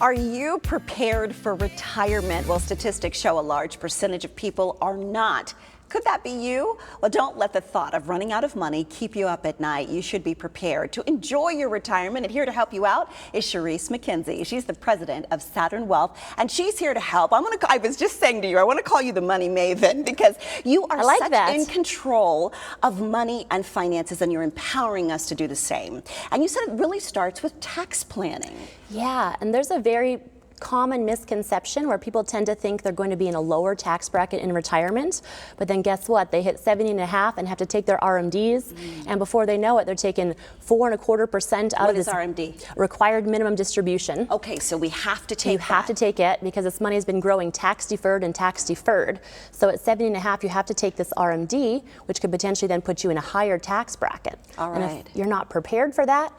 Are you prepared for retirement? Well, statistics show a large percentage of people are not. Could that be you? Well, don't let the thought of running out of money keep you up at night. You should be prepared to enjoy your retirement. And here to help you out is Cherise McKenzie. She's the president of Saturn Wealth, and she's here to help. I was just saying to you, I want to call you the money maven because you are in control of money and finances, and you're empowering us to do the same. And you said it really starts with tax planning. Yeah, and there's a very common misconception where people tend to think they're going to be in a lower tax bracket in retirement, but then guess what? They hit 70.5 and have to take their RMDs, and before they know it, they're taking 4.25% out of this RMD? Required minimum distribution. Okay, so we have to take You have to take it because this money has been growing tax deferred and tax deferred. So at 70.5, you have to take this RMD, which could potentially then put you in a higher tax bracket. All right. And if you're not prepared for that,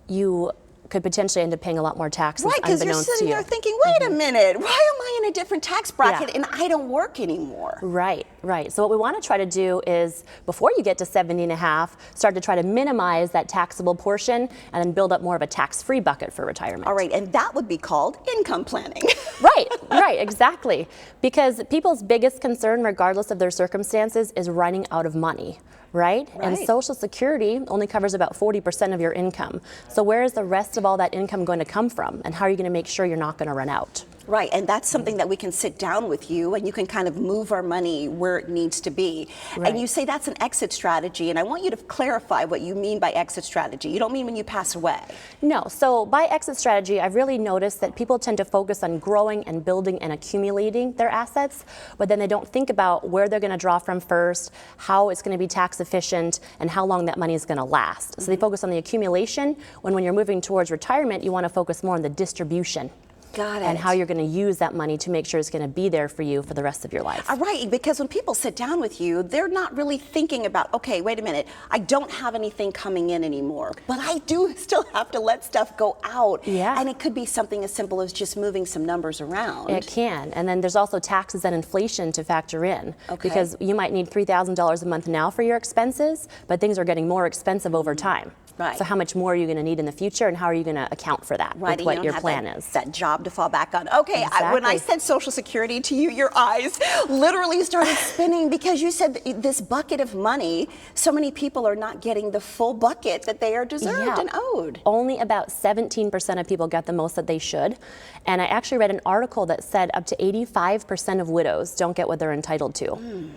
you could potentially end up paying a lot more taxes unbeknownst to you. Right, because you're sitting there thinking, wait a minute, why am I in a different tax bracket and I don't work anymore? Right, right. So what we want to try to do is, before you get to 70.5, start to try to minimize that taxable portion and then build up more of a tax-free bucket for retirement. All right, and that would be called income planning. Right, exactly. Because people's biggest concern, regardless of their circumstances, is running out of money. Right? And Social Security only covers about 40% of your income. So where is the rest of all that income going to come from? And how are you going to make sure you're not going to run out? Right, and that's something that we can sit down with you and you can kind of move our money where it needs to be. Right. And you say that's an exit strategy, and I want you to clarify what you mean by exit strategy. You don't mean when you pass away. No, so by exit strategy, I've really noticed that people tend to focus on growing and building and accumulating their assets, but then they don't think about where they're going to draw from first, how it's going to be tax efficient, and how long that money is going to last. So they focus on the accumulation, when you're moving towards retirement, you want to focus more on the distribution. Got it. And how you're going to use that money to make sure it's going to be there for you for the rest of your life. Right, because when people sit down with you, they're not really thinking about, okay, wait a minute, I don't have anything coming in anymore, but I do still have to let stuff go out. Yeah. And it could be something as simple as just moving some numbers around. It can. And then there's also taxes and inflation to factor in. Okay. Because you might need $3,000 a month now for your expenses, but things are getting more expensive over time. Right. So how much more are you going to need in the future, and how are you going to account for that with what your plan is? That job to fall back on. Okay, exactly. When I said Social Security to you, your eyes literally started spinning because you said this bucket of money, so many people are not getting the full bucket that they are deserved and owed. Only about 17% of people get the most that they should. And I actually read an article that said up to 85% of widows don't get what they're entitled to.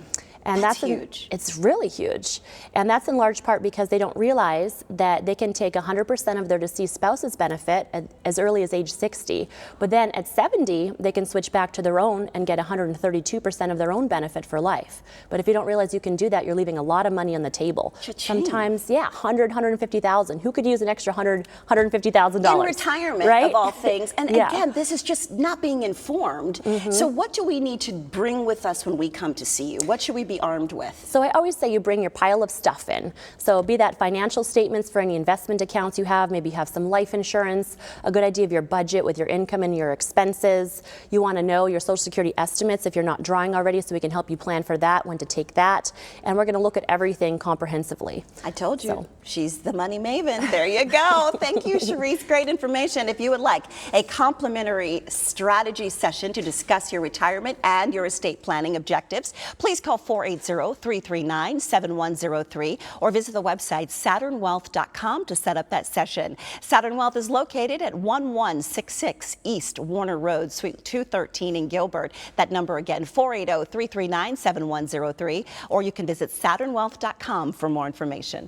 And that's huge. It's really huge. And that's in large part because they don't realize that they can take 100% of their deceased spouse's benefit as early as age 60. But then at 70, they can switch back to their own and get 132% of their own benefit for life. But if you don't realize you can do that, you're leaving a lot of money on the table. Cha-ching. Sometimes, 100, 150,000. Who could use an extra $150,000? In retirement, right? of all things. And again, this is just not being informed. So what do we need to bring with us when we come to see you? What should we be armed with? So I always say you bring your pile of stuff in. So be that financial statements for any investment accounts you have, maybe you have some life insurance, a good idea of your budget with your income and your expenses. You want to know your Social Security estimates if you're not drawing already, so we can help you plan for that, when to take that. And we're going to look at everything comprehensively. I told you, she's the money maven. There you go. Thank you, Cherise. Great information. If you would like a complimentary strategy session to discuss your retirement and your estate planning objectives, please call 480-339-7103 or visit the website SaturnWealth.com to set up that session. Saturn Wealth is located at 1166 East Warner Road, Suite 213 in Gilbert. That number again, 480-339-7103, or you can visit SaturnWealth.com for more information.